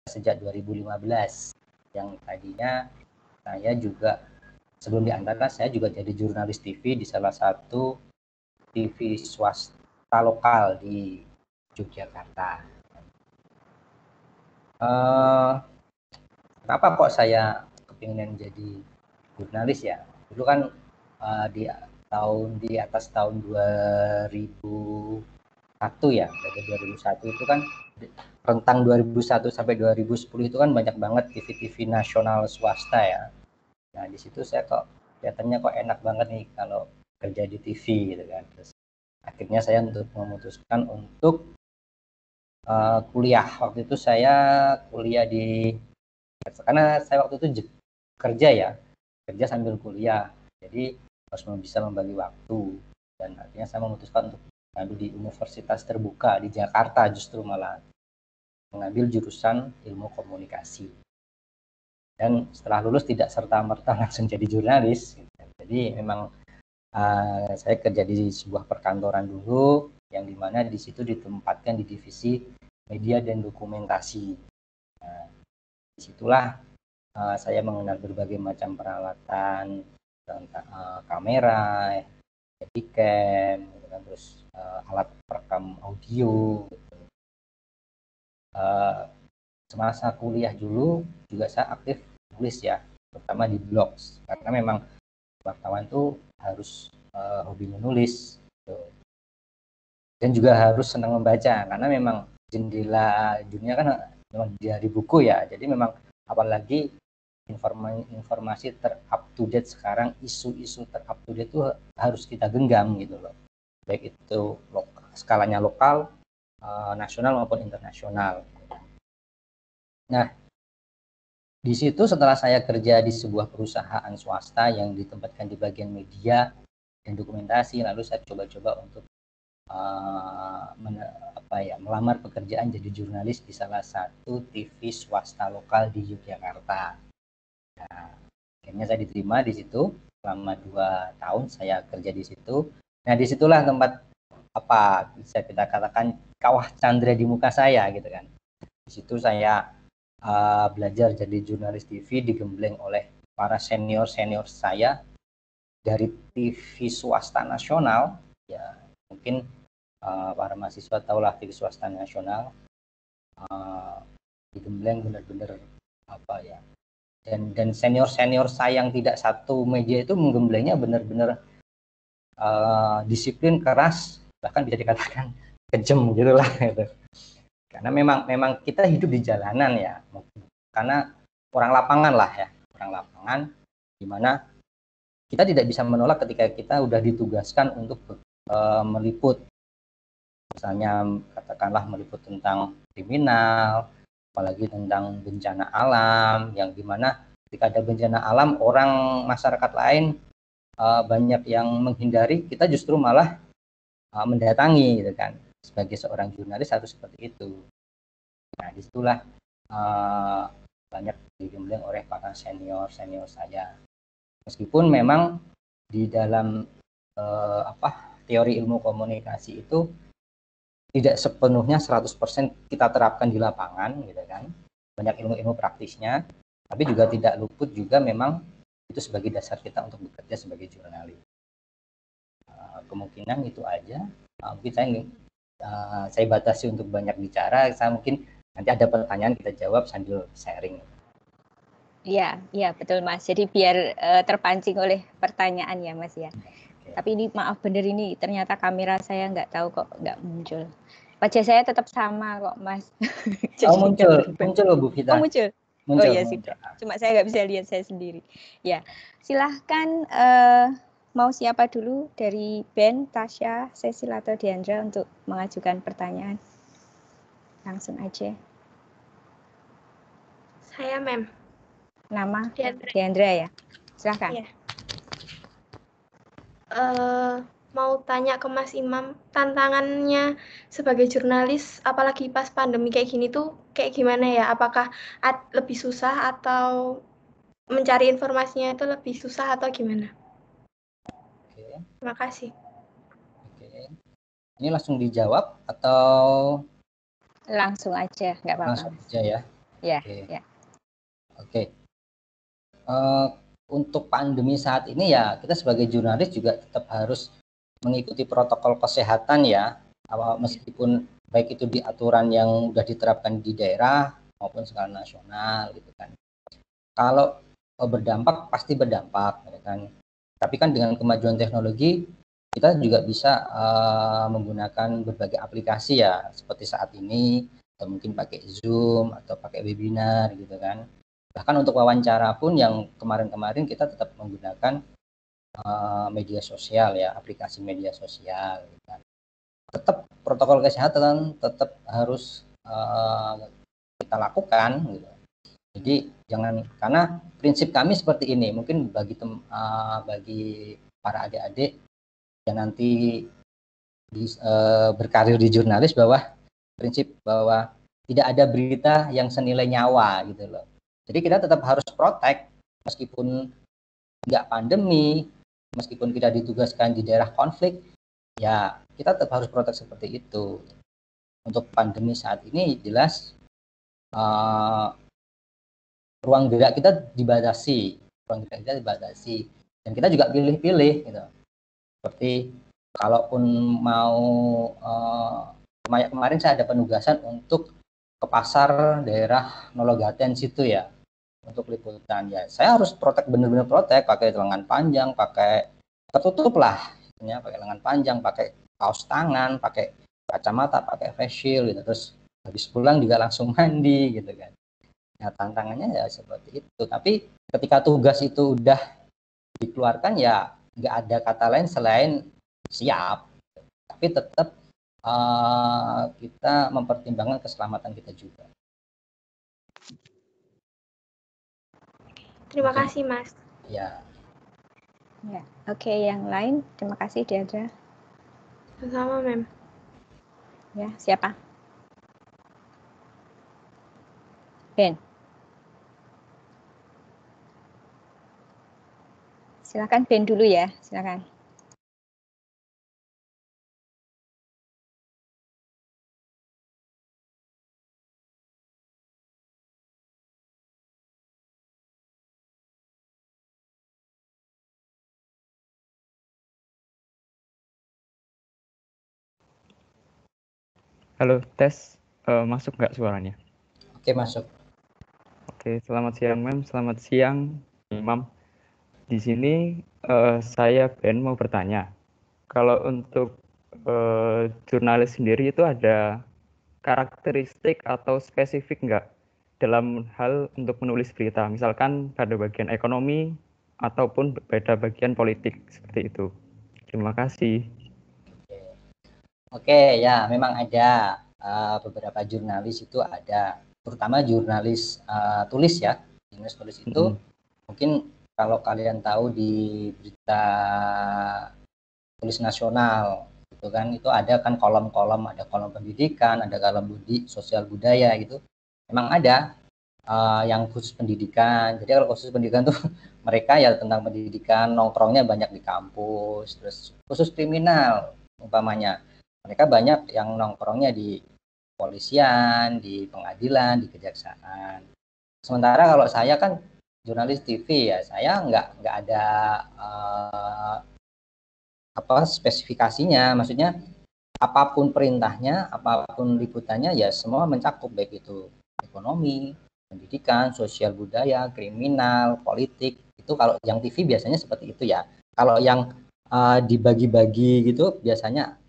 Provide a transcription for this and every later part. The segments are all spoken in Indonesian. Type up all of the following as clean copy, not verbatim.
sejak 2015. Yang tadinya saya juga sebelum di Antara saya juga jadi jurnalis TV di salah satu TV swasta lokal di Yogyakarta. Kenapa kok saya kepingin jadi jurnalis ya? Dulu kan di atas tahun 2001 ya, dari 2001 itu kan rentang 2001 sampai 2010 itu kan banyak banget TV-TV nasional swasta ya. Nah di situ saya kok kelihatannya kok enak banget nih kalau kerja di TV gitu kan. Terus akhirnya saya memutuskan untuk kuliah. Waktu itu saya kuliah karena saya waktu itu kerja sambil kuliah. Jadi harus bisa membagi waktu, dan akhirnya saya memutuskan untuk mengambil di Universitas Terbuka di Jakarta, justru malah mengambil jurusan ilmu komunikasi. Dan setelah lulus tidak serta-merta langsung jadi jurnalis. Jadi memang saya kerja di sebuah perkantoran dulu, yang dimana di situ ditempatkan di divisi media dan dokumentasi. Nah, disitulah saya mengenal berbagai macam peralatan, kamera, Handycam, terus alat perekam audio. Semasa kuliah dulu juga saya aktif nulis ya, terutama di blog, karena memang wartawan tuh harus hobi menulis gitu. Dan juga harus senang membaca, karena memang jendela dunia kan memang dari buku ya. Jadi memang apalagi informasi ter-up to date sekarang, isu-isu ter-up to date itu harus kita genggam gitu loh. Baik itu skalanya lokal, nasional maupun internasional. Nah, di situ setelah saya kerja di sebuah perusahaan swasta yang ditempatkan di bagian media dan dokumentasi, lalu saya coba-coba untuk melamar pekerjaan jadi jurnalis di salah satu TV swasta lokal di Yogyakarta. Nah, akhirnya saya diterima di situ selama 2 tahun saya kerja di situ. Nah, disitulah tempat bisa kita katakan kawah candra di muka saya gitu kan. Di situ saya belajar jadi jurnalis TV, digembleng oleh para senior saya dari TV swasta nasional. Ya mungkin para mahasiswa tahulah TV swasta nasional, digembleng benar-benar dan senior saya yang tidak satu meja itu menggemblengnya benar-benar disiplin, keras, bahkan bisa dikatakan kejam gitulah gitu. Karena memang kita hidup di jalanan ya, karena orang lapangan lah ya, orang lapangan, dimana kita tidak bisa menolak ketika kita udah ditugaskan untuk meliput, misalnya katakanlah meliput tentang kriminal, apalagi tentang bencana alam, yang dimana ketika ada bencana alam, orang masyarakat lain banyak yang menghindari, kita justru malah mendatangi gitu kan. Sebagai seorang jurnalis harus seperti itu. Nah, disitulah banyak digembleng oleh para senior saya. Meskipun memang di dalam teori ilmu komunikasi itu tidak sepenuhnya 100% kita terapkan di lapangan gitu kan. Banyak ilmu-ilmu praktisnya, tapi juga tidak luput juga memang itu sebagai dasar kita untuk bekerja sebagai jurnalis. Kemungkinan itu aja. Mungkin saya batasi untuk banyak bicara. Saya mungkin nanti ada pertanyaan kita jawab sambil sharing. Iya betul Mas. Jadi biar terpancing oleh pertanyaan ya Mas ya. Okay. Tapi ini maaf bener, ini ternyata kamera saya nggak tahu kok nggak muncul. Wajah saya tetap sama kok Mas. Oh muncul loh Bu Vita. Oh muncul. Oh iya sudah. Cuma saya nggak bisa lihat saya sendiri. Ya silahkan mau siapa dulu dari Ben, Tasya, Cecil atau Diandra untuk mengajukan pertanyaan. Langsung aja. Saya Mem. Nama Diandra ya. Silahkan. Iya. Mau tanya ke Mas Imam, tantangannya sebagai jurnalis, apalagi pas pandemi kayak gini tuh kayak gimana ya? Apakah lebih susah atau mencari informasinya itu lebih susah atau gimana? Oke. Terima kasih. Oke. Ini langsung dijawab atau? Langsung aja, nggak apa-apa. Langsung aja ya. Ya, Oke. ya. Oke. Untuk pandemi saat ini ya kita sebagai jurnalis juga tetap harus mengikuti protokol kesehatan ya, meskipun baik itu di aturan yang sudah diterapkan di daerah maupun skala nasional gitu kan. Kalau berdampak pasti berdampak ya kan. Tapi kan dengan kemajuan teknologi kita juga bisa menggunakan berbagai aplikasi ya seperti saat ini, atau mungkin pakai Zoom atau pakai webinar gitu kan. Bahkan untuk wawancara pun yang kemarin-kemarin kita tetap menggunakan media sosial ya, aplikasi media sosial gitu kan. Tetap protokol kesehatan tetap harus kita lakukan gitu. Jadi jangan, karena prinsip kami seperti ini, mungkin bagi para adik-adik yang nanti berkarir di jurnalis, bahwa prinsip bahwa tidak ada berita yang senilai nyawa gitu loh. Jadi kita tetap harus protek meskipun nggak pandemi, meskipun kita ditugaskan di daerah konflik, ya kita tetap harus protek seperti itu. Untuk pandemi saat ini jelas ruang gerak kita dibatasi, dan kita juga pilih-pilih gitu. Seperti kalaupun mau kemarin saya ada penugasan untuk ke pasar daerah Nologaten situ ya, untuk liputan ya. Saya harus protek, benar-benar protek, pakai lengan panjang, pakai tertutup lah, ya, pakai lengan panjang, pakai kaos tangan, pakai kacamata, pakai face shield gitu. Terus habis pulang juga langsung mandi gitu kan. Nah, tantangannya ya seperti itu. Tapi ketika tugas itu udah dikeluarkan ya nggak ada kata lain selain siap. Tapi tetap kita mempertimbangkan keselamatan kita juga. Terima kasih, Mas. Ya. Ya, oke, yang lain. Terima kasih, Diandra. Sama, Mem. Ya, siapa? Ben. Silakan Ben dulu ya, silakan. Halo, tes. Masuk nggak suaranya? Oke, masuk. Oke, selamat siang, Mem. Selamat siang, Imam. Di sini saya Ben mau bertanya. Kalau untuk jurnalis sendiri itu ada karakteristik atau spesifik nggak dalam hal untuk menulis berita? Misalkan pada bagian ekonomi ataupun pada bagian politik, seperti itu. Terima kasih. Oke, ya memang ada beberapa jurnalis itu ada, terutama jurnalis tulis ya. Jurnalis tulis itu mungkin kalau kalian tahu di berita tulis nasional itu kan, itu ada kan kolom-kolom, ada kolom pendidikan, ada kolom sosial budaya gitu. Memang ada yang khusus pendidikan. Jadi kalau khusus pendidikan tuh mereka ya tentang pendidikan, nongkrongnya banyak di kampus. Terus khusus kriminal umpamanya, mereka banyak yang nongkrongnya di polisian, di pengadilan, di kejaksaan. Sementara kalau saya kan jurnalis TV ya, saya nggak ada spesifikasinya. Maksudnya apapun perintahnya, apapun liputannya ya semua mencakup, baik itu ekonomi, pendidikan, sosial budaya, kriminal, politik. Itu kalau yang TV biasanya seperti itu ya. Kalau yang dibagi-bagi gitu biasanya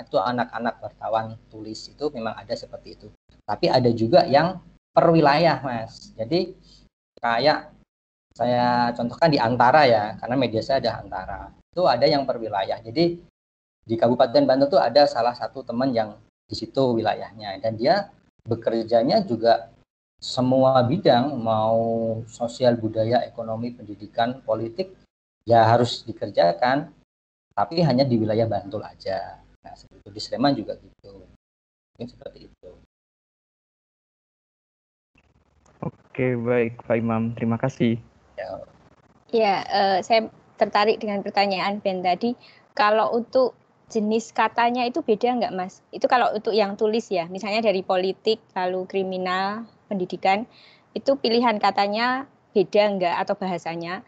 itu anak-anak wartawan tulis itu memang ada seperti itu. Tapi ada juga yang per wilayah, Mas. Jadi kayak saya contohkan di Antara ya, karena media saya ada Antara. Itu ada yang per wilayah. Jadi di Kabupaten Bantul tuh ada salah satu teman yang di situ wilayahnya, dan dia bekerjanya juga semua bidang, mau sosial budaya, ekonomi, pendidikan, politik ya harus dikerjakan, tapi hanya di wilayah Bantul aja. Nah, seperti itu. Di Sleman juga gitu. Mungkin seperti itu. Oke, baik Pak Imam. Terima kasih. Ya, saya tertarik dengan pertanyaan Ben tadi. Kalau untuk jenis katanya itu beda nggak, Mas? Itu kalau untuk yang tulis ya, misalnya dari politik, lalu kriminal, pendidikan, itu pilihan katanya beda enggak atau bahasanya.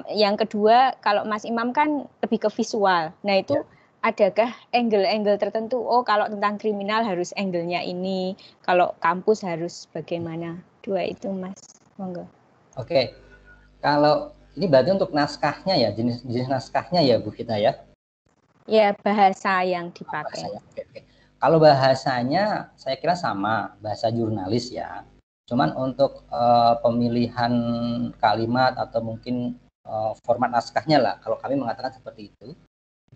Yang kedua, kalau Mas Imam kan lebih ke visual. Nah itu adakah angle-angle tertentu? Oh kalau tentang kriminal harus angle-nya ini, kalau kampus harus bagaimana? Dua itu Mas, monggo. Oke, kalau ini berarti untuk naskahnya ya, jenis naskahnya ya Bu Vita ya? Ya, bahasa yang dipakai. Bahasanya. Oke. Kalau bahasanya saya kira sama, bahasa jurnalis ya. Cuman untuk pemilihan kalimat atau mungkin format naskahnya lah, kalau kami mengatakan seperti itu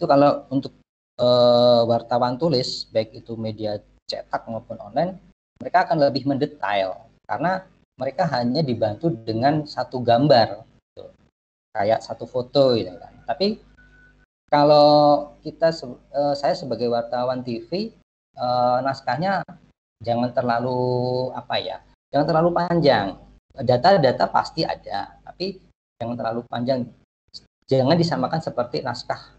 kalau untuk wartawan tulis, baik itu media cetak maupun online, mereka akan lebih mendetail karena mereka hanya dibantu dengan satu gambar, gitu. Kayak satu foto gitu kan. Tapi kalau saya sebagai wartawan TV, naskahnya jangan terlalu jangan terlalu panjang. Data-data pasti ada, tapi jangan terlalu panjang. Jangan disamakan seperti naskah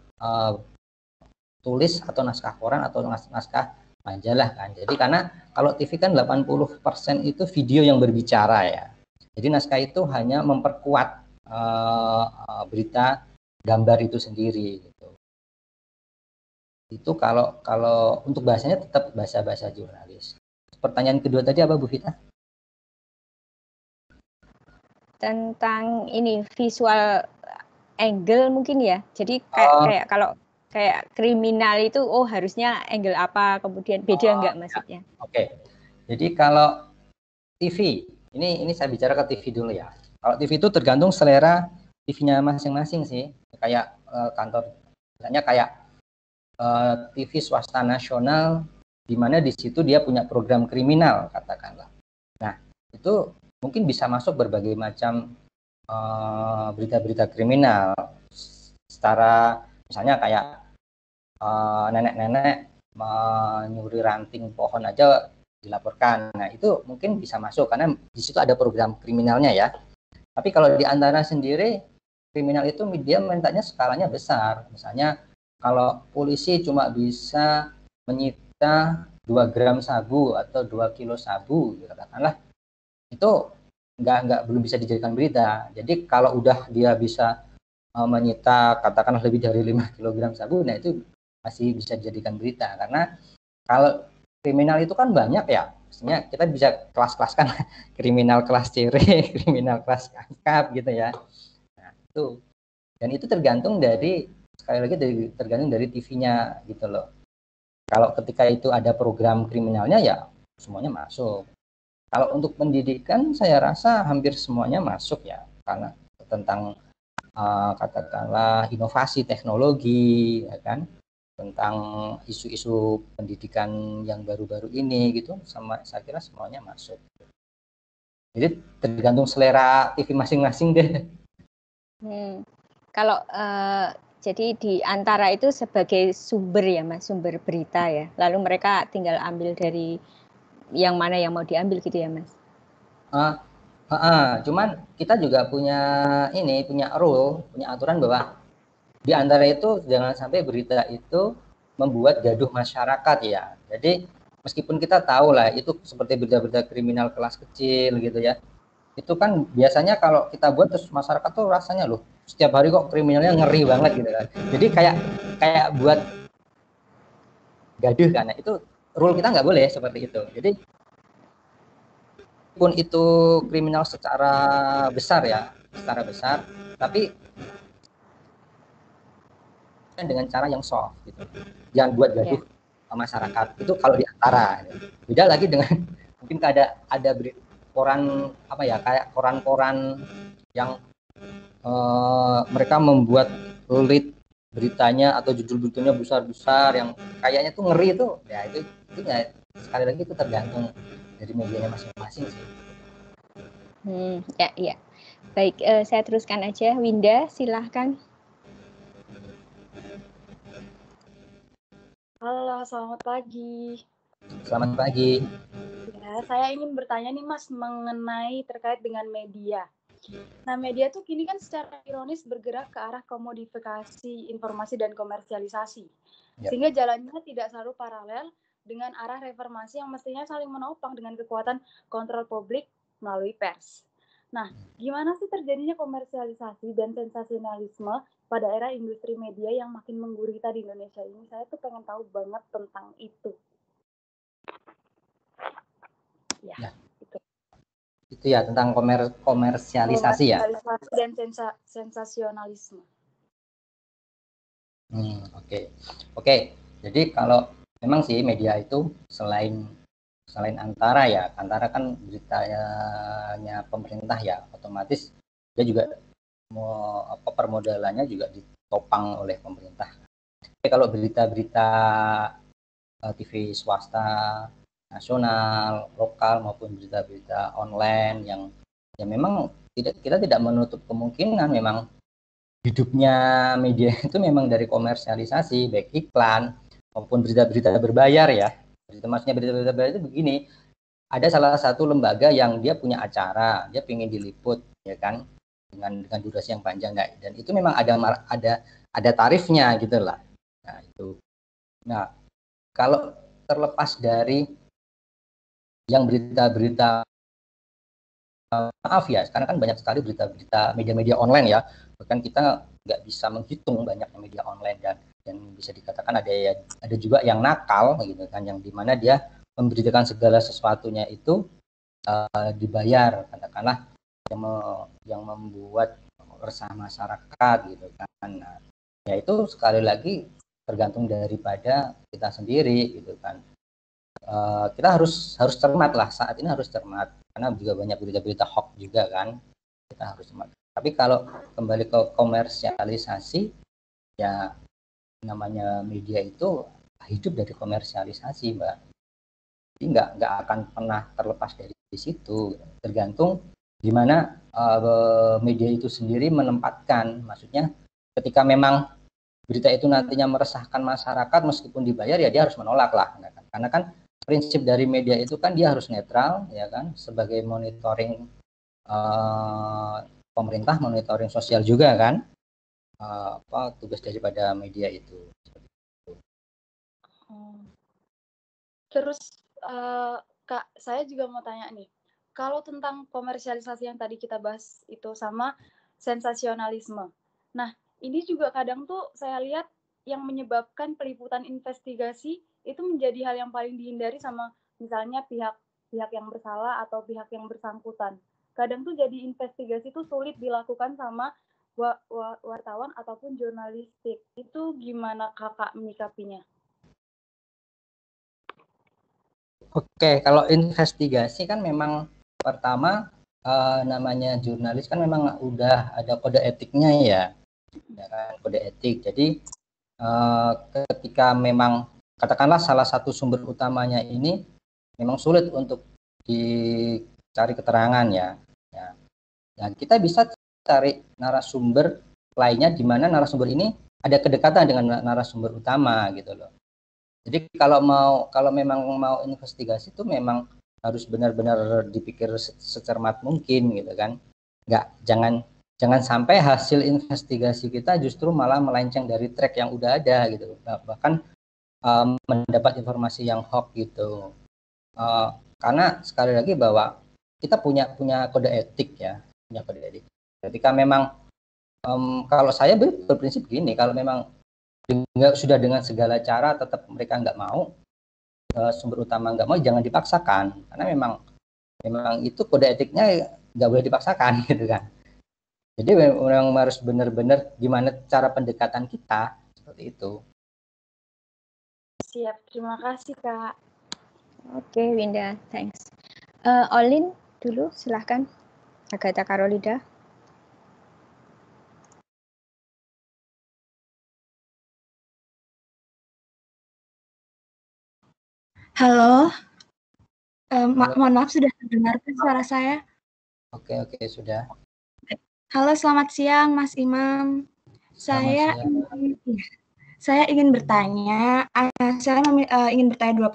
tulis atau naskah koran atau naskah majalah kan. Jadi karena kalau TV kan 80% itu video yang berbicara ya. Jadi naskah itu hanya memperkuat berita gambar itu sendiri gitu. Itu kalau untuk bahasanya tetap bahasa jurnalis. Pertanyaan kedua tadi apa Bu Vita? Tentang ini visual angle mungkin ya. Jadi kayak kalau kayak kriminal itu harusnya angle apa, kemudian beda enggak maksudnya? Oke. Jadi kalau TV, ini saya bicara ke TV dulu ya. Kalau TV itu tergantung selera TV-nya masing-masing sih. Kayak kantor, misalnya kayak TV swasta nasional, di mana di situ dia punya program kriminal katakanlah. Nah itu mungkin bisa masuk berbagai macam berita-berita kriminal. Secara misalnya kayak nenek-nenek menyuri ranting pohon aja dilaporkan. Nah itu mungkin bisa masuk karena di situ ada program kriminalnya ya. Tapi kalau di Antara sendiri, kriminal itu dia mintanya skalanya besar. Misalnya kalau polisi cuma bisa menyita 2 gram sabu atau 2 kilo sabu, katakanlah, itu belum bisa dijadikan berita. Jadi kalau udah dia bisa menyita katakanlah lebih dari 5 kg sabu, nah itu masih bisa dijadikan berita. Karena kalau kriminal itu kan banyak ya, maksudnya kita bisa kelas-kelaskan kriminal kelas C, kriminal kelas kakap gitu ya. Nah itu, dan itu tergantung dari, sekali lagi tergantung dari TV-nya gitu loh. Kalau ketika itu ada program kriminalnya ya semuanya masuk. Kalau untuk pendidikan saya rasa hampir semuanya masuk ya, karena tentang katakanlah inovasi teknologi ya kan, tentang isu-isu pendidikan yang baru-baru ini gitu, sama saya kira semuanya masuk. Jadi tergantung selera TV masing-masing deh. Kalau jadi di Antara itu sebagai sumber ya Mas, sumber berita ya. Lalu mereka tinggal ambil dari yang mana yang mau diambil gitu ya Mas. Cuman kita juga punya rule, punya aturan bahwa di Antara itu jangan sampai berita itu membuat gaduh masyarakat ya. Jadi meskipun kita tahu lah itu seperti berita-berita kriminal kelas kecil gitu ya, itu kan biasanya kalau kita buat terus masyarakat tuh rasanya loh setiap hari kok kriminalnya ngeri banget gitu kan. Jadi kayak buat gaduh kan. Nah, itu rule kita nggak boleh seperti itu. Jadi pun itu kriminal secara besar, tapi dengan cara yang soft gitu. Jangan buat gaduh masyarakat. Itu kalau di Antara. Beda lagi dengan mungkin ada koran kayak koran-koran yang mereka membuat lead beritanya atau judul-judulnya besar-besar yang kayaknya tuh ngeri itu ya sekali lagi itu tergantung dari medianya masing-masing sih. Ya. Baik, saya teruskan aja. Winda, silahkan. Halo, selamat pagi. Selamat pagi. Ya, saya ingin bertanya nih Mas mengenai terkait dengan media. Nah, media tuh kini kan secara ironis bergerak ke arah komodifikasi informasi dan komersialisasi. Sehingga jalannya tidak selalu paralel dengan arah reformasi yang mestinya saling menopang dengan kekuatan kontrol publik melalui pers. Nah, gimana sih terjadinya komersialisasi dan sensasionalisme pada era industri media yang makin menggurita di Indonesia ini? Saya tuh pengen tahu banget tentang itu. Ya. Itu ya tentang komersialisasi ya. Komersialisasi dan sensasionalisme. Oke. Jadi kalau memang sih media itu selain antara kan beritanya pemerintah ya, otomatis dia juga permodalannya juga ditopang oleh pemerintah. Tapi kalau berita-berita TV swasta, nasional, lokal maupun berita-berita online yang memang kita tidak menutup kemungkinan memang hidupnya media itu memang dari komersialisasi, baik iklan maupun berita-berita berbayar ya. Maksudnya berita-berita berbayar itu begini, ada salah satu lembaga yang dia punya acara, dia ingin diliput ya kan dengan durasi yang panjang dan itu memang ada tarifnya gitu lah. Nah, itu. Nah, kalau terlepas dari yang berita-berita, maaf ya, sekarang kan banyak sekali berita-berita media-media online ya, bahkan kita nggak bisa menghitung banyaknya media online dan bisa dikatakan ada juga yang nakal gitu kan, yang dimana dia memberitakan segala sesuatunya itu dibayar, katakanlah yang membuat resah masyarakat gitu kan. Nah, ya itu sekali lagi tergantung daripada kita sendiri gitu kan. Kita harus cermat lah, saat ini harus cermat karena juga banyak berita-berita hoax juga kan, kita harus cermat. Tapi kalau kembali ke komersialisasi ya, namanya media itu hidup dari komersialisasi Mbak, jadi nggak akan pernah terlepas dari situ, tergantung gimana media itu sendiri menempatkan. Maksudnya ketika memang berita itu nantinya meresahkan masyarakat meskipun dibayar ya dia harus menolak lah, karena kan prinsip dari media itu kan dia harus netral ya kan, sebagai monitoring pemerintah, monitoring sosial juga kan, tugas daripada media itu. Terus Kak, saya juga mau tanya nih, kalau tentang komersialisasi yang tadi kita bahas itu sama sensasionalisme. Nah, ini juga kadang tuh saya lihat yang menyebabkan peliputan investigasi itu menjadi hal yang paling dihindari sama misalnya pihak yang bersalah atau pihak yang bersangkutan. Kadang tuh jadi investigasi itu sulit dilakukan sama wartawan ataupun jurnalistik. Itu gimana Kakak menyikapinya? Oke, kalau investigasi kan memang pertama namanya jurnalis kan memang udah ada kode etiknya ya kan, kode etik. Jadi ketika memang katakanlah salah satu sumber utamanya ini memang sulit untuk dicari keterangan ya. Dan kita bisa cari narasumber lainnya di mana narasumber ini ada kedekatan dengan narasumber utama gitu loh. Jadi kalau memang mau investigasi itu memang harus benar-benar dipikir secermat mungkin gitu kan. Jangan sampai hasil investigasi kita justru malah melenceng dari track yang udah ada gitu. Bahkan mendapat informasi yang hoax gitu. Karena sekali lagi bahwa kita punya kode etik ya, punya kode etik. Ketika memang kalau saya berprinsip gini, kalau memang sudah dengan segala cara tetap mereka nggak mau, sumber utama nggak mau, jangan dipaksakan, karena memang itu kode etiknya nggak boleh dipaksakan gitu kan. Jadi memang harus benar-benar gimana cara pendekatan kita, seperti itu. Siap, terima kasih Kak. Oke Winda, thanks. Olin dulu silahkan, Agatha Carolida. Halo, mohon maaf sudah terdengar suara saya? Oke, sudah. Halo, selamat siang Mas Imam. Saya ingin bertanya, ingin bertanya dua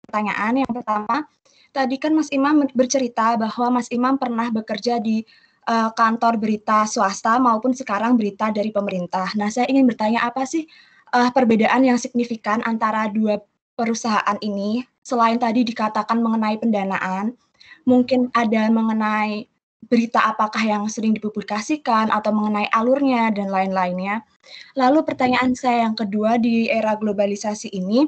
pertanyaan. Yang pertama, tadi kan Mas Imam bercerita bahwa Mas Imam pernah bekerja di kantor berita swasta maupun sekarang berita dari pemerintah. Nah, saya ingin bertanya apa sih perbedaan yang signifikan antara dua perusahaan ini, selain tadi dikatakan mengenai pendanaan, mungkin ada mengenai berita apakah yang sering dipublikasikan atau mengenai alurnya dan lain-lainnya. Lalu pertanyaan saya yang kedua, di era globalisasi ini,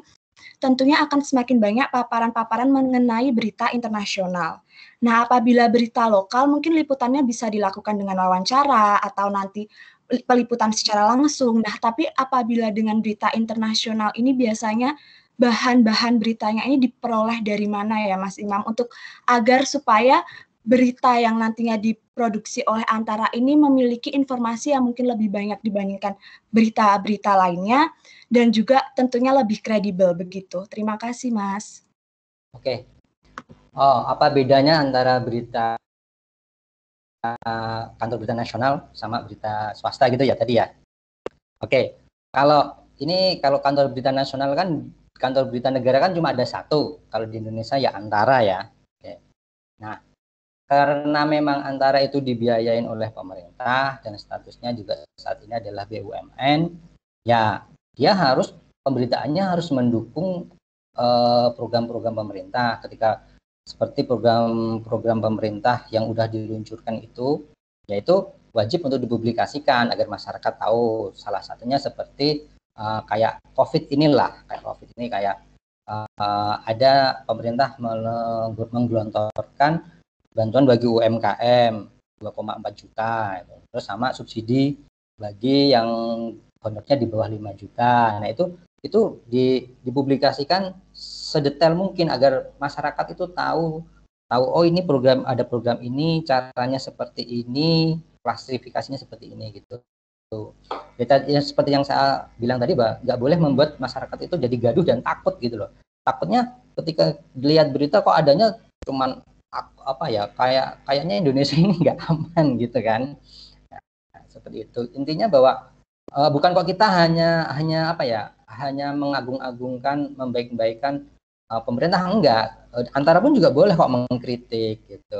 tentunya akan semakin banyak paparan-paparan mengenai berita internasional. Nah, apabila berita lokal, mungkin liputannya bisa dilakukan dengan wawancara atau nanti peliputan secara langsung. Nah, tapi apabila dengan berita internasional ini biasanya bahan-bahan beritanya ini diperoleh dari mana ya Mas Imam, untuk agar supaya berita yang nantinya diproduksi oleh Antara ini memiliki informasi yang mungkin lebih banyak dibandingkan berita-berita lainnya, dan juga tentunya lebih kredibel begitu. Terima kasih, Mas. Oke. Oh, apa bedanya antara berita kantor berita nasional sama berita swasta gitu ya tadi ya? Oke. Kalau kantor berita nasional kan, kantor berita negara kan cuma ada satu. Kalau di Indonesia ya Antara ya. Oke. Nah, karena memang Antara itu dibiayain oleh pemerintah dan statusnya juga saat ini adalah BUMN, ya dia harus, pemberitaannya harus mendukung program-program pemerintah. Ketika seperti program-program pemerintah yang udah diluncurkan itu, yaitu wajib untuk dipublikasikan agar masyarakat tahu. Salah satunya seperti kayak COVID inilah, kayak ada pemerintah menggelontorkan bantuan bagi UMKM 2,4 juta, terus sama subsidi bagi yang honornya di bawah 5 juta. Nah, itu dipublikasikan sedetail mungkin agar masyarakat itu tahu oh ini ada program ini, caranya seperti ini, klasifikasinya seperti ini gitu. Ya, seperti yang saya bilang tadi, Mbak, nggak boleh membuat masyarakat itu jadi gaduh dan takut gitu loh. Takutnya ketika dilihat berita kok adanya cuman apa ya, kayaknya Indonesia ini nggak aman gitu kan. Nah, seperti itu. Intinya bahwa bukan kok kita hanya hanya mengagung-agungkan, membaik-baikkan pemerintah, enggak. Antara pun juga boleh kok mengkritik gitu,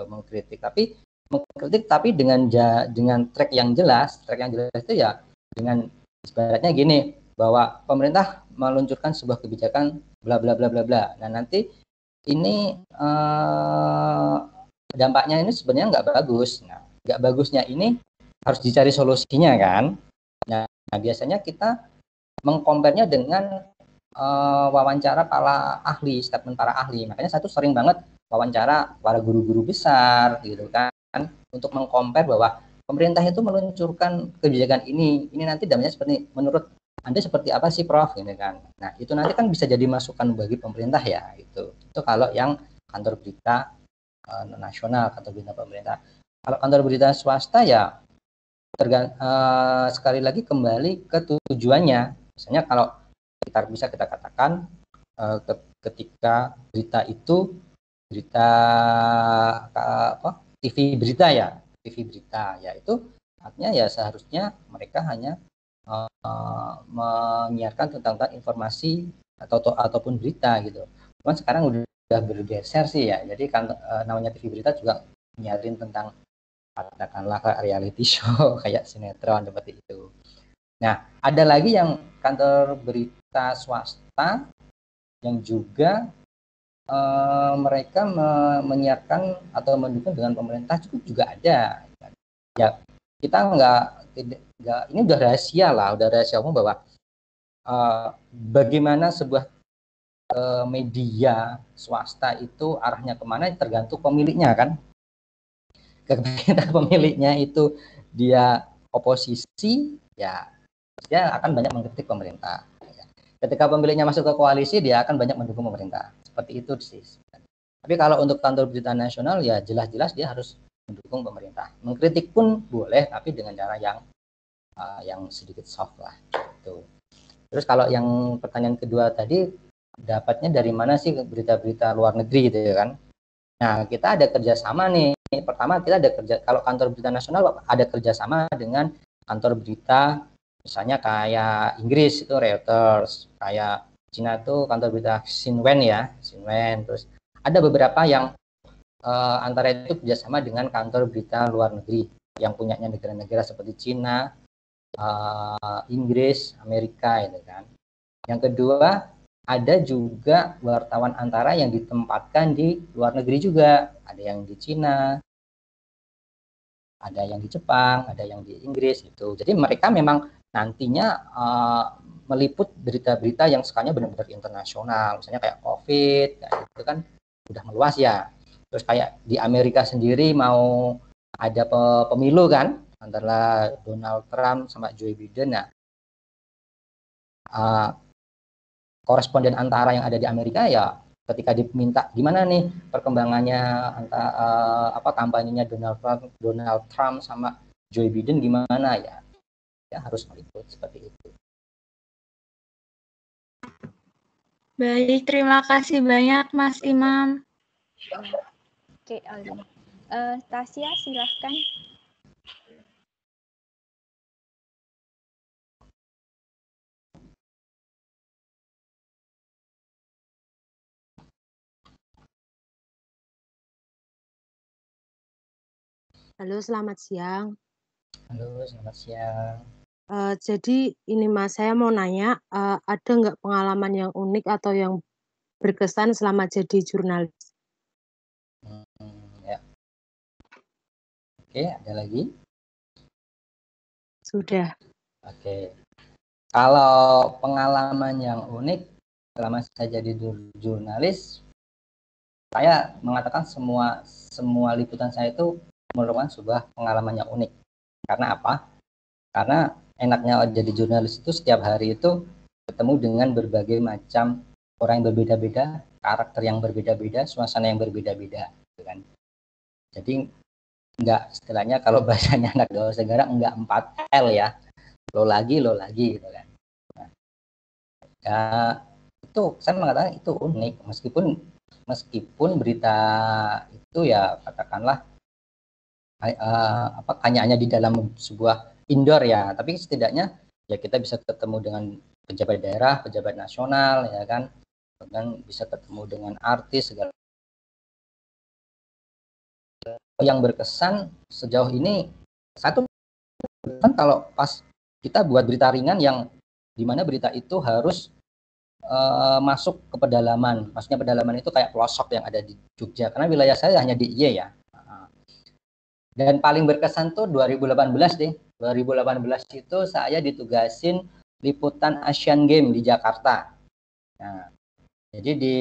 tapi dengan track yang jelas. Track yang jelas itu ya dengan ibaratnya gini, bahwa pemerintah meluncurkan sebuah kebijakan bla bla bla bla bla. Nah, nanti ini dampaknya ini sebenarnya nggak bagus. Nah, nggak bagusnya ini harus dicari solusinya kan. Nah, biasanya kita mengkomparnya dengan wawancara para ahli, statement para ahli. Makanya saya tuh sering banget wawancara para guru-guru besar gitu kan, untuk mengkompar bahwa pemerintah itu meluncurkan kebijakan ini nanti dampaknya seperti, menurut Anda seperti apa sih, Prof? Gitu kan. Nah, itu nanti kan bisa jadi masukan bagi pemerintah ya, gitu. Itu kalau yang kantor berita nasional, kantor berita pemerintah. Kalau kantor berita swasta ya sekali lagi kembali ke tujuannya. Misalnya kalau bisa kita katakan ketika berita itu TV berita ya, itu artinya ya seharusnya mereka hanya menyiarkan tentang informasi ataupun berita gitu. Cuman sekarang udah bergeser sih ya, jadi kan namanya TV berita juga nyiarin tentang, katakanlah reality show kayak sinetron seperti itu. Nah, ada lagi yang kantor berita swasta yang juga mereka menyiarkan atau mendukung dengan pemerintah juga ada. Ya, kita nggak ini udah rahasia umum bahwa bagaimana sebuah media swasta itu arahnya kemana tergantung pemiliknya kan. Ketika pemiliknya itu dia oposisi, ya dia akan banyak mengkritik pemerintah. Ketika pemiliknya masuk ke koalisi, dia akan banyak mendukung pemerintah. Seperti itu sih. Tapi kalau untuk kantor berita nasional, ya jelas-jelas dia harus mendukung pemerintah. Mengkritik pun boleh, tapi dengan cara yang sedikit soft lah. Gitu. Terus kalau yang pertanyaan kedua tadi, dapatnya dari mana sih berita-berita luar negeri gitu ya kan? Nah, kita ada kerjasama nih. Pertama, kalau kantor berita nasional ada kerjasama dengan kantor berita, misalnya kayak Inggris itu Reuters, kayak Cina itu kantor berita Xinhua ya, terus ada beberapa yang antara itu kerjasama dengan kantor berita luar negeri yang punyanya negara-negara seperti Cina, Inggris, Amerika itu kan. Yang kedua, ada juga wartawan antara yang ditempatkan di luar negeri juga. Ada yang di Cina, ada yang di Jepang, ada yang di Inggris gitu. Jadi mereka memang nantinya meliput berita-berita yang skalanya benar-benar internasional, misalnya kayak COVID, kayak itu kan udah meluas ya. Terus kayak di Amerika sendiri mau ada pemilu kan antara Donald Trump sama Joe Biden. Nah, koresponden antara yang ada di Amerika ya ketika diminta gimana nih perkembangannya antara kampanyenya Donald Trump sama Joe Biden gimana ya harus meliput seperti itu. Baik, terima kasih banyak Mas Imam. Oke, Aldi. Tasya, silahkan. Halo, selamat siang. Halo, selamat siang. Jadi ini Mas, saya mau nanya, ada nggak pengalaman yang unik atau yang berkesan selama jadi jurnalis? Ya. Oke, ada lagi? Sudah. Oke. Kalau pengalaman yang unik selama saya jadi jurnalis, saya mengatakan semua liputan saya itu merupakan sebuah pengalaman yang unik. Karena apa? Karena enaknya jadi jurnalis itu setiap hari itu ketemu dengan berbagai macam orang yang berbeda-beda, karakter yang berbeda-beda, suasana yang berbeda-beda, gitu kan. Jadi enggak, istilahnya kalau bahasanya anak gaul segara enggak 4L ya, lo lagi gitu kan. Nah, ya itu saya mengatakan itu unik, meskipun berita itu ya katakanlah hanya di dalam sebuah indoor ya, tapi setidaknya ya kita bisa ketemu dengan pejabat daerah, pejabat nasional ya kan, dan bisa ketemu dengan artis segala. Yang berkesan sejauh ini satu kan kalau pas kita buat berita ringan yang dimana berita itu harus masuk ke pedalaman, maksudnya pedalaman itu kayak pelosok yang ada di Jogja, karena wilayah saya hanya di IE ya. Dan paling berkesan tuh 2018 deh. 2018 itu saya ditugasin liputan Asian Games di Jakarta. Nah, jadi di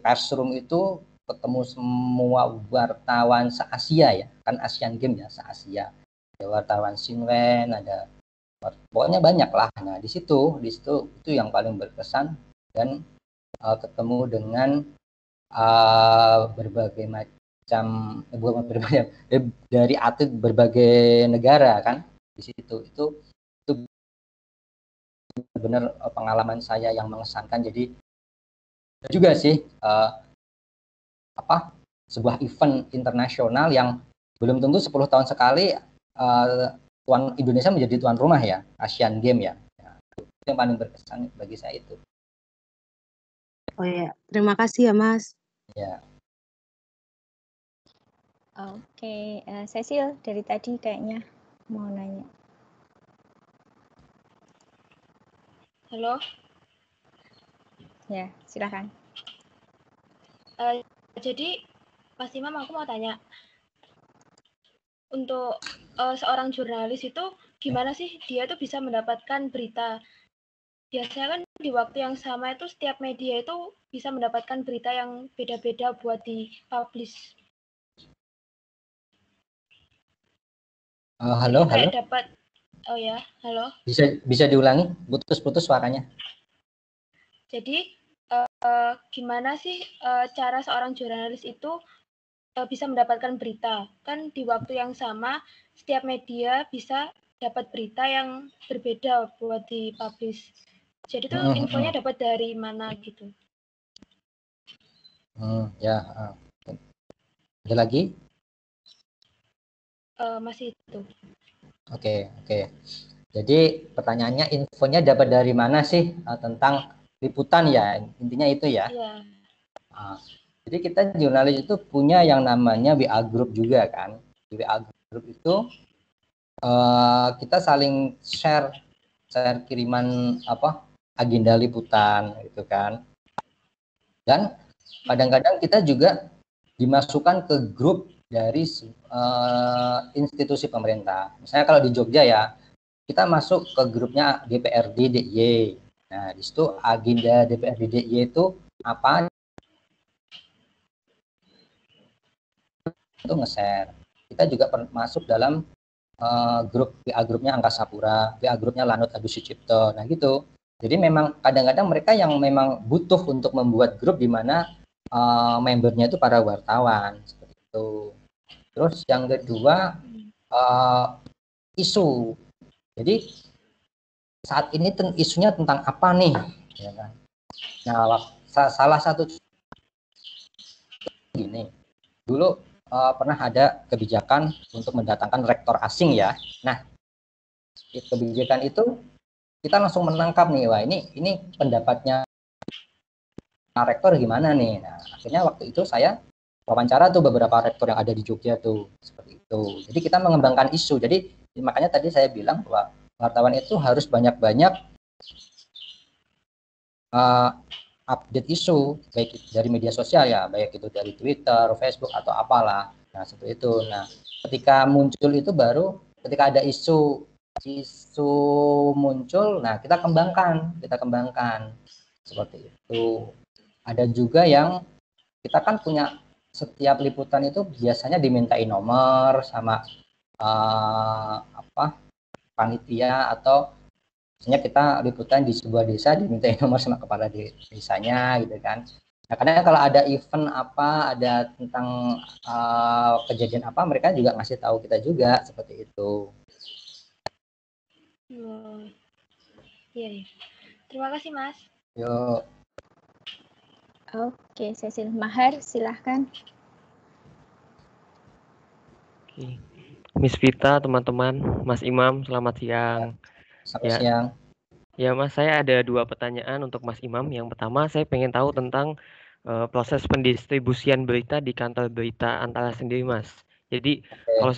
press room itu ketemu semua wartawan se-Asia ya, kan Asian Games ya se-Asia. Ada wartawan Sinwen, ada pokoknya banyak lah. Nah, di situ itu yang paling berkesan dan ketemu dengan berbagai macam dari atlet berbagai negara kan di situ itu benar pengalaman saya yang mengesankan. Jadi juga sih sebuah event internasional yang belum tentu 10 tahun sekali tuan Indonesia menjadi tuan rumah ya Asian Games ya. Itu yang paling berkesan bagi saya itu. Oh ya, terima kasih ya Mas. Ya. Oke, Cecil dari tadi kayaknya mau nanya. Halo. Ya, silakan. Jadi, Mas Imam, aku mau tanya, untuk seorang jurnalis itu gimana sih dia tuh bisa mendapatkan berita? Biasanya kan di waktu yang sama itu setiap media itu bisa mendapatkan berita yang beda-beda buat di-publish. Halo. Dapat, oh ya, halo. Bisa diulangi, putus-putus suaranya. Jadi gimana sih cara seorang jurnalis itu bisa mendapatkan berita? Kan di waktu yang sama setiap media bisa dapat berita yang berbeda buat di-publish. Jadi tuh infonya dapat dari mana gitu? Ada lagi? Masih itu. Oke. Jadi pertanyaannya infonya dapat dari mana sih tentang liputan ya, intinya itu ya. Iya. Jadi kita jurnalis itu punya yang namanya WA Group juga kan. Di WA Group itu kita saling share kiriman agenda liputan gitu kan. Dan kadang-kadang kita juga dimasukkan ke grup dari institusi pemerintah. Misalnya kalau di Jogja ya, kita masuk ke grupnya DPRD DIY. Nah, di situ agenda DPRD DIY itu apa? Itu nge-share. Kita juga masuk dalam grup WA grupnya Angkasa Pura, WA grupnya Lanut Adi Sucipto. Nah, gitu. Jadi memang kadang-kadang mereka yang memang butuh untuk membuat grup di mana membernya itu para wartawan seperti itu. Terus yang kedua isu. Jadi saat ini isunya tentang apa nih? Ya kan? Nah, salah satu gini. Dulu pernah ada kebijakan untuk mendatangkan rektor asing ya. Nah, kebijakan itu kita langsung menangkap nih, wah ini pendapatnya rektor gimana nih. Nah, akhirnya waktu itu saya wawancara tuh beberapa rektor yang ada di Jogja tuh seperti itu. Jadi kita mengembangkan isu. Jadi makanya tadi saya bilang bahwa wartawan itu harus banyak-banyak update isu, baik dari media sosial ya, baik itu dari Twitter, Facebook atau apalah. Nah, seperti itu. Nah, ketika muncul itu baru ketika ada isu muncul, nah kita kembangkan seperti itu. Ada juga yang kita kan punya setiap liputan itu biasanya dimintai nomor sama panitia, atau misalnya kita liputan di sebuah desa dimintai nomor sama kepala desanya gitu kan. Nah, karena kalau ada event apa, ada tentang kejadian apa, mereka juga ngasih tahu kita juga seperti itu. Iya. Terima kasih, Mas. Yuk. Oke, Cecil. Mahar, silahkan. Oke. Miss Vita, teman-teman, Mas Imam, selamat siang. Selamat siang. Ya, Mas, saya ada 2 pertanyaan untuk Mas Imam. Yang pertama, saya pengen tahu tentang proses pendistribusian berita di kantor berita Antara sendiri, Mas. Jadi, kalau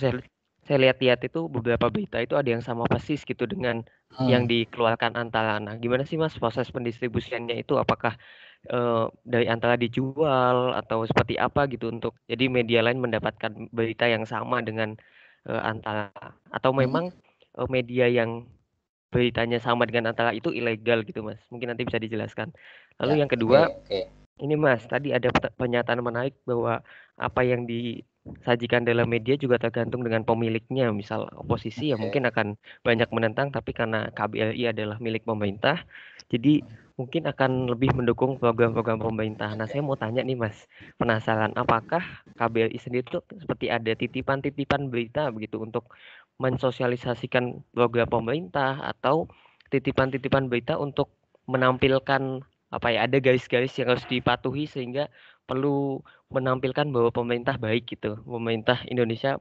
saya lihat-lihat itu beberapa berita itu ada yang sama persis gitu dengan yang dikeluarkan Antara. Nah, gimana sih, Mas, proses pendistribusiannya itu? Apakah dari Antara dijual atau seperti apa gitu untuk jadi media lain mendapatkan berita yang sama dengan Antara, atau memang media yang beritanya sama dengan Antara itu ilegal gitu, Mas? Mungkin nanti bisa dijelaskan. Lalu yang kedua, ini Mas, tadi ada pernyataan menarik bahwa apa yang disajikan dalam media juga tergantung dengan pemiliknya. Misal oposisi ya mungkin akan banyak menentang, tapi karena KBRI adalah milik pemerintah, jadi mungkin akan lebih mendukung program-program pemerintah. Nah, saya mau tanya nih Mas, penasaran apakah KBRI sendiri itu seperti ada titipan-titipan berita begitu untuk mensosialisasikan program pemerintah, atau titipan-titipan berita untuk menampilkan ada garis-garis yang harus dipatuhi sehingga perlu menampilkan bahwa pemerintah baik gitu, pemerintah Indonesia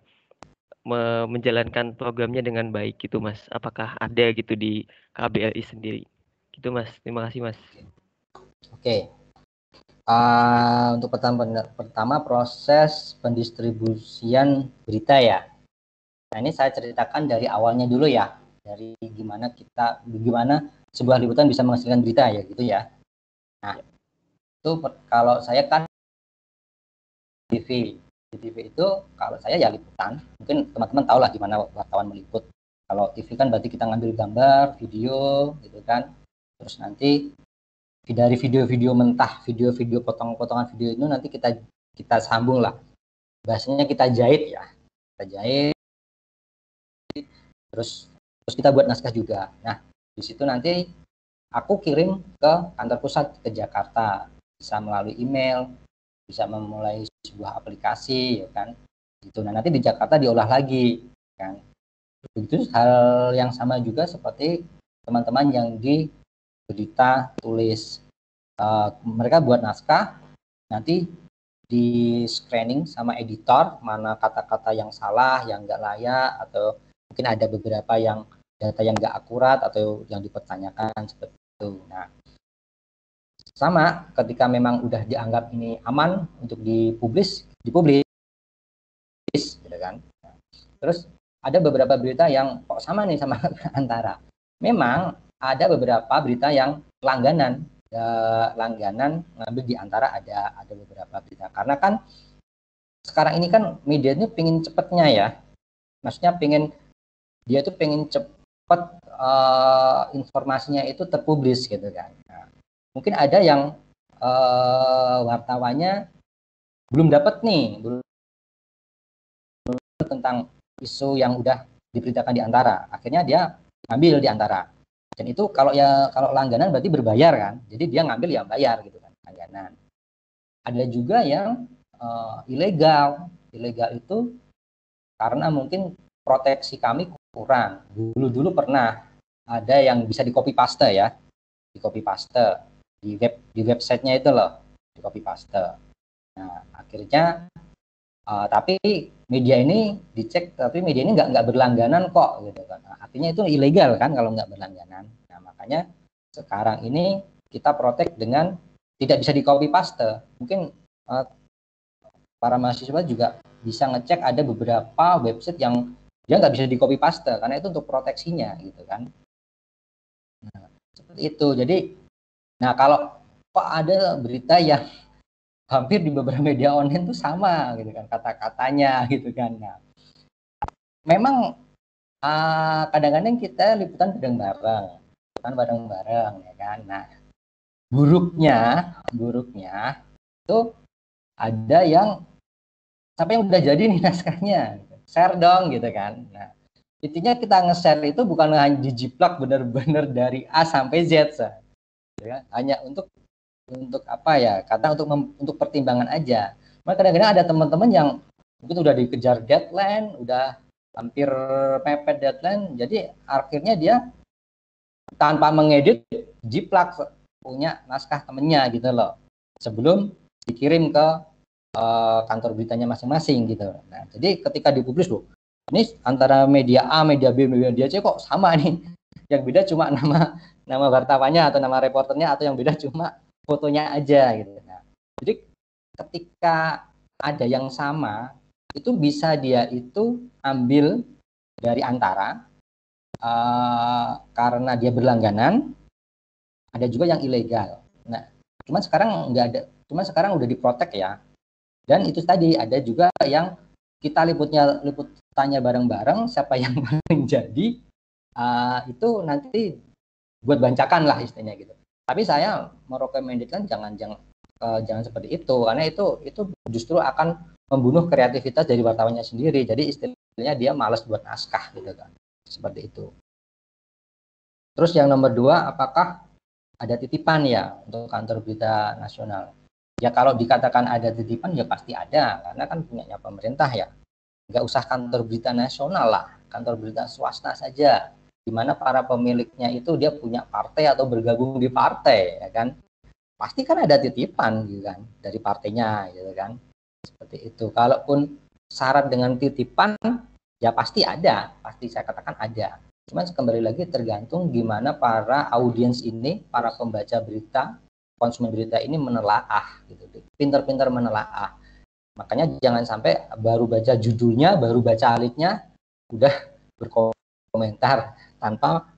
menjalankan programnya dengan baik gitu, Mas. Apakah ada gitu di KBRI sendiri? Gitu, Mas. Terima kasih, Mas. Oke. Untuk pertama proses pendistribusian berita ya. Nah, ini saya ceritakan dari awalnya dulu ya, dari gimana sebuah liputan bisa menghasilkan berita ya gitu ya. Nah, itu kalau saya kan TV itu kalau saya ya liputan, mungkin teman-teman tahu lah gimana wartawan meliput. Kalau TV kan berarti kita ngambil gambar, video gitu kan, terus nanti dari video-video mentah, video-video potong-potongan video itu nanti kita sambung lah, bahasanya kita jahit ya, terus kita buat naskah juga. Nah, di situ nanti aku kirim ke kantor pusat ke Jakarta, bisa melalui email, bisa memulai sebuah aplikasi, ya kan. Gitu. Nah, nanti di Jakarta diolah lagi, kan. Begitu hal yang sama juga seperti teman-teman yang di berita tulis. Mereka buat naskah, nanti di screening sama editor mana kata-kata yang salah, yang nggak layak, atau mungkin ada beberapa yang data yang nggak akurat atau yang dipertanyakan seperti itu. Nah, sama ketika memang udah dianggap ini aman untuk dipublis, gitu kan. Terus ada beberapa berita yang kok sama nih sama Antara. Memang ada beberapa berita yang langganan ngambil di antara ada beberapa berita. Karena kan sekarang ini kan media ini pengen cepetnya ya, maksudnya dia tuh pengen cepet informasinya itu terpublis gitu kan. Nah, mungkin ada yang wartawannya belum dapat tentang isu yang udah diberitakan di antara, akhirnya dia ngambil di antara. Dan itu kalau langganan berarti berbayar kan, jadi dia ngambil yang bayar gitu kan, langganan. Ada juga yang ilegal itu karena mungkin proteksi kami kurang. Dulu pernah ada yang bisa di copy paste ya, di websitenya itu loh, di copy paste. Nah akhirnya tapi media ini dicek, tapi media ini nggak berlangganan kok gitu kan. Nah, artinya itu ilegal kan kalau nggak berlangganan. Nah makanya sekarang ini kita protek dengan tidak bisa di copy paste. Mungkin para mahasiswa juga bisa ngecek ada beberapa website yang dia nggak bisa di copy paste karena itu untuk proteksinya gitu kan. Nah, seperti itu. Jadi nah kalau kok ada berita yang hampir di beberapa media online itu sama gitu kan kata-katanya gitu kan. Nah, memang kadang-kadang kita liputan bareng-bareng ya kan. Nah, buruknya itu ada yang sampai yang udah jadi nih naskahnya, share dong gitu kan. Nah, intinya kita nge-share itu bukan hanya dijiplak benar-benar dari A sampai Z, ya, hanya untuk apa ya, kata untuk pertimbangan aja. Maka kadang-kadang ada teman-teman yang mungkin udah dikejar deadline, udah hampir mepet deadline, jadi akhirnya dia tanpa mengedit jiplak punya naskah temennya gitu loh, sebelum dikirim ke kantor beritanya masing-masing gitu. Nah, jadi ketika dipublis loh, ini antara media A, media B, media C kok sama nih. Yang beda cuma nama wartawannya atau nama reporternya, atau yang beda cuma fotonya aja gitu. Nah, jadi ketika ada yang sama, itu bisa dia itu ambil dari antara karena dia berlangganan. Ada juga yang ilegal. Nah, cuman sekarang nggak ada, cuman sekarang udah diprotek ya. Dan itu tadi ada juga yang kita liputannya bareng-bareng, siapa yang paling jadi itu nanti buat bancakan lah istilahnya gitu. Tapi saya merekomendasikan jangan seperti itu, karena itu justru akan membunuh kreativitas dari wartawannya sendiri. Jadi istilahnya dia malas buat naskah gitu kan, seperti itu. Terus yang nomor 2, apakah ada titipan ya untuk kantor berita nasional? Ya kalau dikatakan ada titipan ya pasti ada, karena kan punyanya pemerintah ya. Nggak usah kantor berita nasional lah, kantor berita swasta saja, di mana para pemiliknya itu dia punya partai atau bergabung di partai, ya kan? Pasti kan ada titipan gitu kan dari partainya, gitu kan? Seperti itu. Kalaupun syarat dengan titipan, ya pasti ada, pasti saya katakan ada. Cuman kembali lagi tergantung gimana para audiens ini, para pembaca berita, konsumen berita ini menelaah, gitu, pinter-pinter menelaah. Makanya jangan sampai baru baca judulnya, baru baca alitnya, udah berkomentar tanpa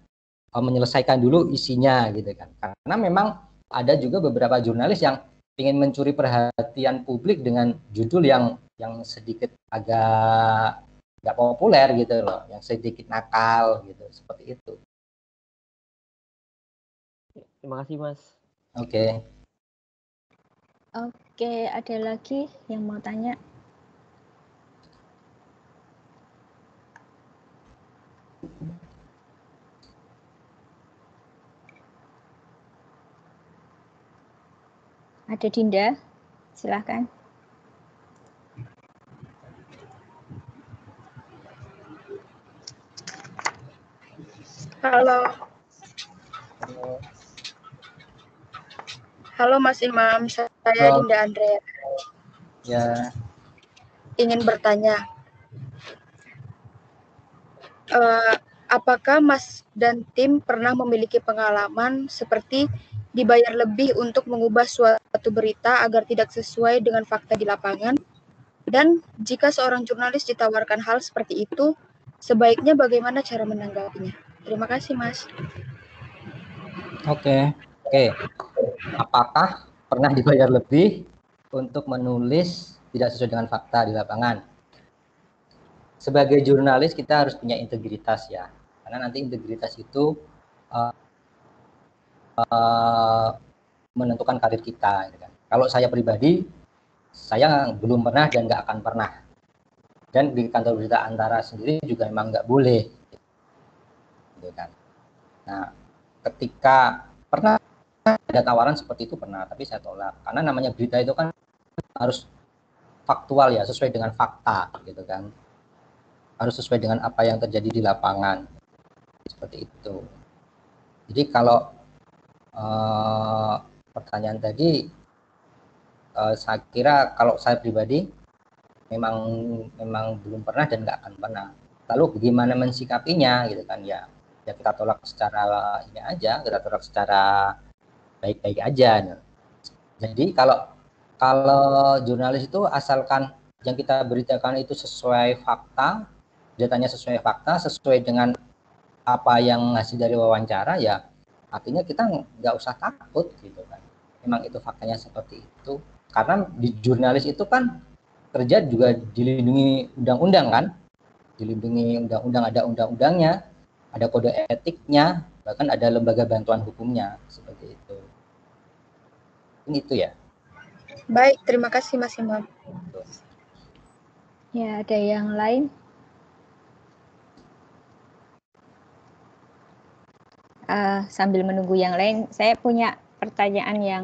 menyelesaikan dulu isinya, gitu kan. Karena memang ada juga beberapa jurnalis yang ingin mencuri perhatian publik dengan judul yang sedikit agak nggak populer gitu loh, yang sedikit nakal gitu, seperti itu. Terima kasih Mas. Oke. Oke, ada lagi yang mau tanya? Ada Dinda, silahkan. Halo. Halo Mas Imam, saya Dinda Andrea. Ya. Ingin bertanya, apakah Mas dan tim pernah memiliki pengalaman seperti dibayar lebih untuk mengubah suatu berita agar tidak sesuai dengan fakta di lapangan? Dan jika seorang jurnalis ditawarkan hal seperti itu, sebaiknya bagaimana cara menanggapinya? Terima kasih, Mas. Oke. Oke, apakah pernah dibayar lebih untuk menulis tidak sesuai dengan fakta di lapangan? Sebagai jurnalis kita harus punya integritas ya, karena nanti integritas itu menentukan karir kita. Gitu kan. Kalau saya pribadi, saya belum pernah dan nggak akan pernah. Dan di kantor berita Antara sendiri juga memang nggak boleh. Gitu kan. Nah, ketika pernah ada tawaran seperti itu pernah, tapi saya tolak. Karena namanya berita itu kan harus faktual ya, sesuai dengan fakta, gitu kan. Harus sesuai dengan apa yang terjadi di lapangan. Seperti itu. Jadi kalau pertanyaan tadi, saya kira kalau saya pribadi memang belum pernah dan nggak akan pernah. Lalu bagaimana mensikapinya, gitu kan ya? Ya kita tolak secara ini aja, kita tolak secara baik-baik aja. Jadi kalau jurnalis itu asalkan yang kita beritakan itu sesuai fakta, datanya sesuai fakta, sesuai dengan apa yang hasil dari wawancara, ya artinya kita nggak usah takut gitu kan. Memang itu faktanya seperti itu. Karena di jurnalis itu kan kerja juga dilindungi undang-undang kan, dilindungi undang-undang, ada undang-undangnya, ada kode etiknya, bahkan ada lembaga bantuan hukumnya seperti itu. Ini itu ya. Baik, terima kasih Mas Imam. Ya, ada yang lain? Sambil menunggu yang lain, saya punya pertanyaan yang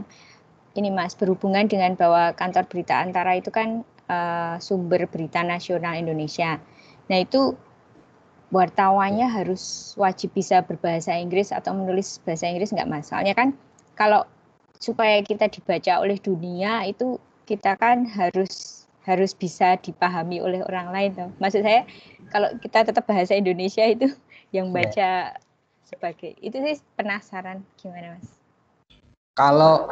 ini Mas, berhubungan dengan bahwa kantor berita Antara itu kan sumber berita nasional Indonesia. Nah itu wartawannya harus wajib bisa berbahasa Inggris atau menulis bahasa Inggris nggak Mas? Soalnya kan kalau supaya kita dibaca oleh dunia itu kita kan harus bisa dipahami oleh orang lain. Toh. Maksud saya kalau kita tetap bahasa Indonesia itu yang baca sebagai itu sih penasaran gimana Mas? Kalau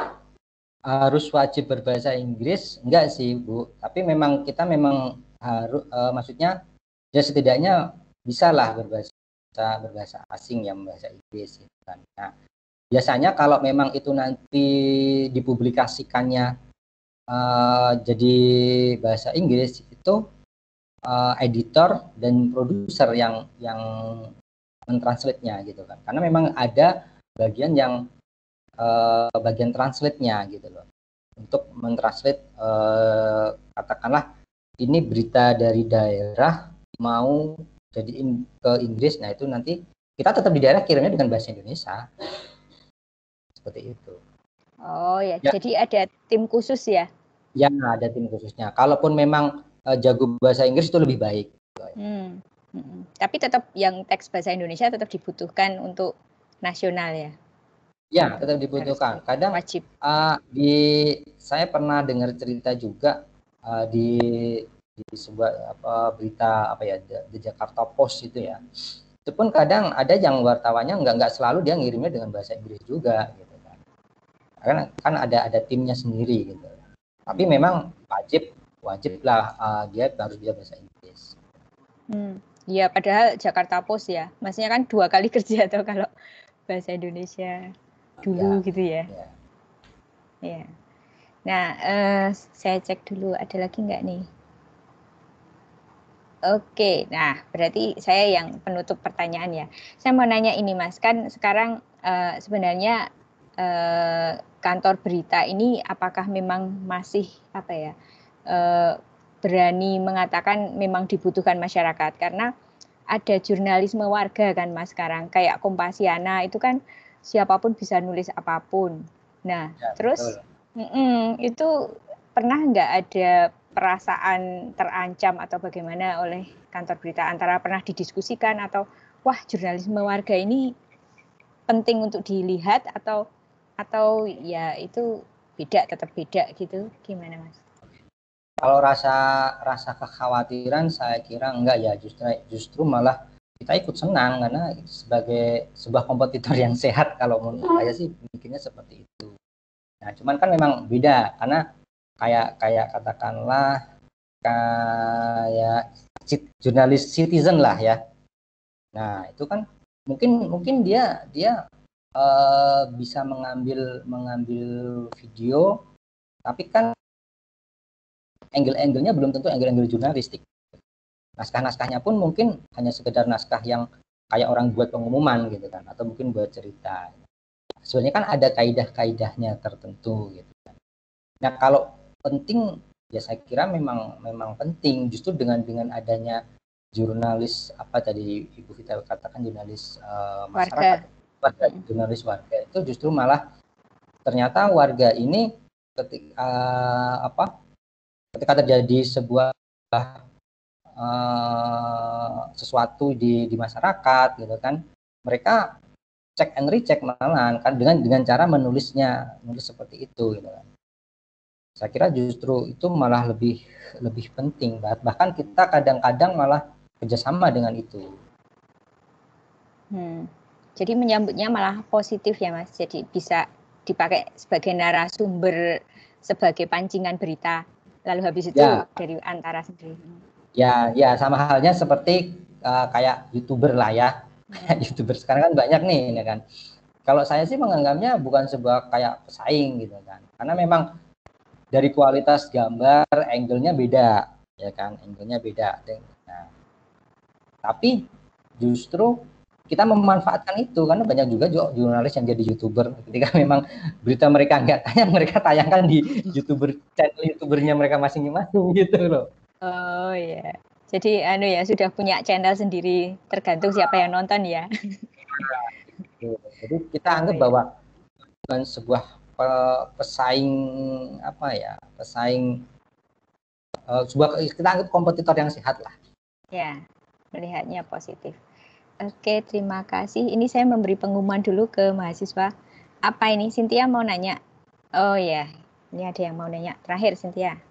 harus wajib berbahasa Inggris enggak sih Bu, tapi memang kita memang harus maksudnya ya setidaknya bisalah berbahasa asing yang bahasa Inggris gitu kan. Nah, biasanya kalau memang itu nanti dipublikasikannya jadi bahasa Inggris itu editor dan produser yang mentranslate-nya gitu kan. Karena memang ada bagian yang bagian translate-nya gitu loh. Untuk mentranslate katakanlah ini berita dari daerah mau jadiin ke Inggris, nah itu nanti kita tetap di daerah kirimnya dengan bahasa Indonesia. Seperti itu. Oh ya, jadi ada tim khusus ya? Ya, ada tim khususnya. Kalaupun memang jago bahasa Inggris itu lebih baik. Tapi tetap yang teks bahasa Indonesia tetap dibutuhkan untuk nasional ya? Ya, tetap dibutuhkan. Kadang wajib. Saya pernah dengar cerita juga di sebuah berita The Jakarta Post itu ya. Itu pun kadang ada yang wartawannya nggak selalu dia ngirimnya dengan bahasa Inggris juga gitu kan. Karena kan ada timnya sendiri gitu. Tapi memang wajib lah dia harus bisa bahasa Inggris. Iya, padahal Jakarta Post ya. Maksudnya kan 2 kali kerja atau kalau bahasa Indonesia dulu gitu ya. Ya. Nah, saya cek dulu ada lagi nggak nih? Oke, nah berarti saya yang penutup pertanyaan ya. Saya mau nanya ini Mas, kan sekarang sebenarnya kantor berita ini apakah memang masih berani mengatakan memang dibutuhkan masyarakat, karena ada jurnalisme warga kan Mas sekarang, kayak Kompasiana itu kan siapapun bisa nulis apapun. Nah, ya, terus itu pernah nggak ada perasaan terancam atau bagaimana oleh kantor berita Antara, pernah didiskusikan atau wah jurnalisme warga ini penting untuk dilihat atau ya itu tetap beda gitu, gimana Mas? Kalau rasa kekhawatiran saya kira enggak ya, justru malah kita ikut senang karena sebagai sebuah kompetitor yang sehat kalau menurut saya sih mikirnya seperti itu. Nah, cuman kan memang beda karena kayak katakanlah kayak jurnalis citizen lah ya. Nah, itu kan mungkin dia bisa mengambil video, tapi kan angle-angle-nya belum tentu angle-angle jurnalistik. Naskah-naskahnya pun mungkin hanya sekedar naskah yang kayak orang buat pengumuman gitu kan, atau mungkin buat cerita. Sebenarnya kan ada kaidah-kaidahnya tertentu gitu kan. Nah, kalau penting ya saya kira memang penting, justru dengan adanya jurnalis apa tadi Ibu Vita katakan, jurnalis masyarakat, jurnalis warga, itu justru malah ternyata warga ini ketika terjadi sebuah sesuatu di masyarakat gitu kan, mereka cek and recheck malahan kan dengan cara nulis seperti itu gitu kan. Saya kira justru itu malah lebih penting, bahkan kita kadang-kadang malah kerjasama dengan itu. Jadi menyambutnya malah positif ya Mas, jadi bisa dipakai sebagai narasumber, sebagai pancingan berita, lalu habis itu dari Antara sendiri. Ya sama halnya seperti kayak YouTuber lah ya. YouTuber sekarang kan banyak nih ya kan. Kalau saya sih menganggapnya bukan sebuah kayak pesaing gitu kan, karena memang dari kualitas gambar angle-nya beda ya kan, angle-nya beda. Nah, tapi justru kita memanfaatkan itu, karena banyak juga jurnalis yang jadi YouTuber ketika memang berita mereka nggak tayang, mereka tayangkan di channel YouTubernya mereka masing-masing gitu loh. Oh ya, jadi sudah punya channel sendiri, tergantung siapa yang nonton ya. Jadi kita anggap bahwa bukan sebuah pesaing kita anggap kompetitor yang sehat lah. Ya, melihatnya positif. Oke, terima kasih. Ini saya memberi pengumuman dulu ke mahasiswa. Apa ini? Cynthia mau nanya? Oh ya, ini ada yang mau nanya. Terakhir, Cynthia.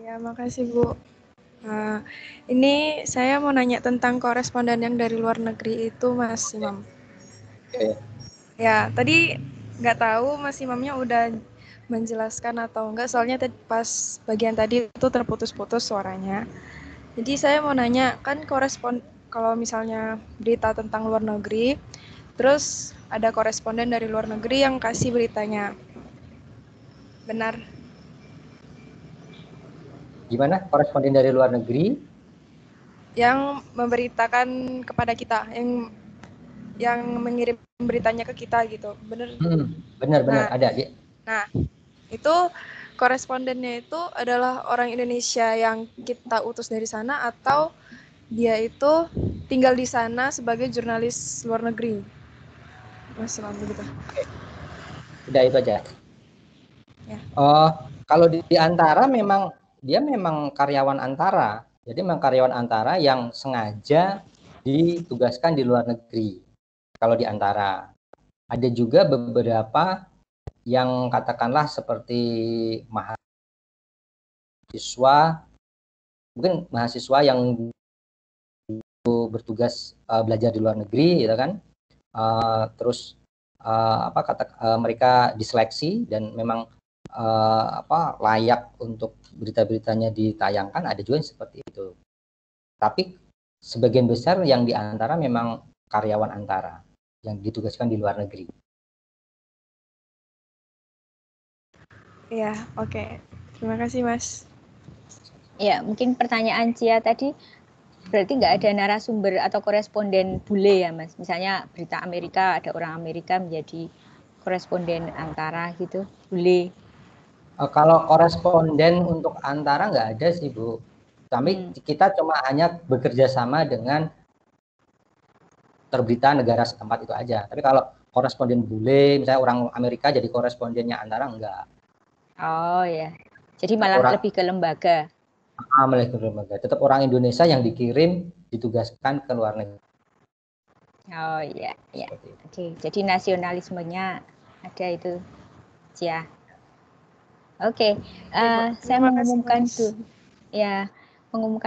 Ya, makasih Bu. Ini saya mau nanya tentang koresponden yang dari luar negeri itu, Mas Imam. Ya, tadi nggak tahu Mas Imamnya udah menjelaskan atau enggak, soalnya pas bagian tadi itu terputus-putus suaranya. Jadi saya mau nanya, kan kalau misalnya berita tentang luar negeri, terus ada koresponden dari luar negeri yang kasih beritanya. Benar? Gimana? Koresponden dari luar negeri? Yang memberitakan kepada kita, yang mengirim beritanya ke kita gitu. Benar? Benar, ada. Nah, itu korespondennya itu adalah orang Indonesia yang kita utus dari sana, atau dia itu tinggal di sana sebagai jurnalis luar negeri? Mas Imam begitu. Udah itu aja. Ya. Kalau di Antara dia memang karyawan Antara. Jadi memang karyawan Antara yang sengaja ditugaskan di luar negeri. Kalau di Antara. Ada juga beberapa yang katakanlah seperti mahasiswa yang bertugas belajar di luar negeri gitu kan. Terus mereka diseleksi dan memang layak untuk berita-beritanya ditayangkan, ada juga yang seperti itu. Tapi sebagian besar yang di Antara memang karyawan Antara yang ditugaskan di luar negeri. Iya, oke. Terima kasih, Mas. Ya, mungkin pertanyaan Cia tadi berarti nggak ada narasumber atau koresponden bule ya, Mas? Misalnya berita Amerika, ada orang Amerika menjadi koresponden Antara gitu, bule. Kalau koresponden untuk Antara nggak ada sih, Bu. Kami kita cuma hanya bekerja sama dengan terberita negara setempat itu aja. Tapi kalau koresponden bule, misalnya orang Amerika jadi korespondennya Antara, enggak. Oh ya, jadi malah lebih ke lembaga. Lebih ke lembaga. Tetap orang Indonesia yang dikirim, ditugaskan ke luar negeri. Oh iya, ya. Oke, jadi nasionalismenya ada itu, Cia. Oke, saya mengumumkan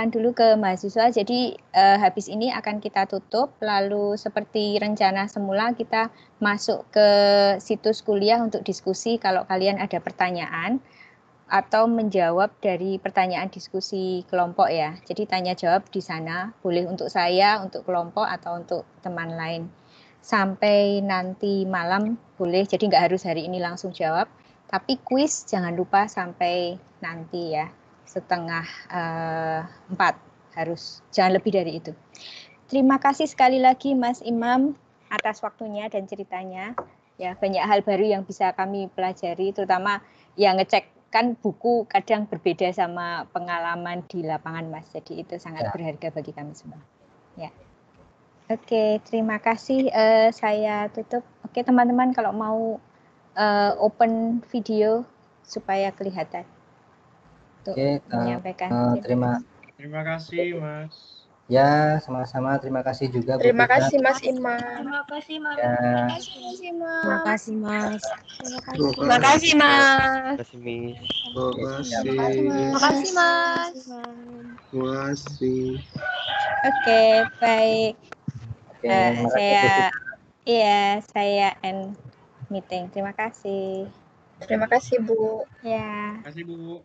dulu ke mahasiswa. Jadi habis ini akan kita tutup, lalu seperti rencana semula kita masuk ke situs kuliah untuk diskusi kalau kalian ada pertanyaan atau menjawab dari pertanyaan diskusi kelompok ya. Jadi tanya jawab di sana, boleh untuk saya, untuk kelompok atau untuk teman lain. sampai nanti malam boleh, jadi nggak harus hari ini langsung jawab, tapi kuis jangan lupa sampai nanti ya, 3:30 harus, jangan lebih dari itu. Terima kasih sekali lagi Mas Imam atas waktunya dan ceritanya. Ya, banyak hal baru yang bisa kami pelajari, terutama yang ngecek kan buku kadang berbeda sama pengalaman di lapangan Mas. Jadi itu sangat berharga bagi kami semua. Ya. Oke, terima kasih. Saya tutup. Oke, teman-teman kalau mau open video supaya kelihatan. Untuk menyampaikan. Terima kasih, Mas. Ya, sama-sama. Terima kasih juga Bu Terima Pita. kasih Mas Imam. Terima kasih, Mas. Ya. Terima kasih, Mas Imam. Terima kasih, Mas. Terima kasih Mas. Terima kasih, Miss. Terima kasih, Mas. Terima kasih. Oke, baik. Oke, Saya end meeting. Terima kasih. Terima kasih Bu. Ya. Terima kasih Bu.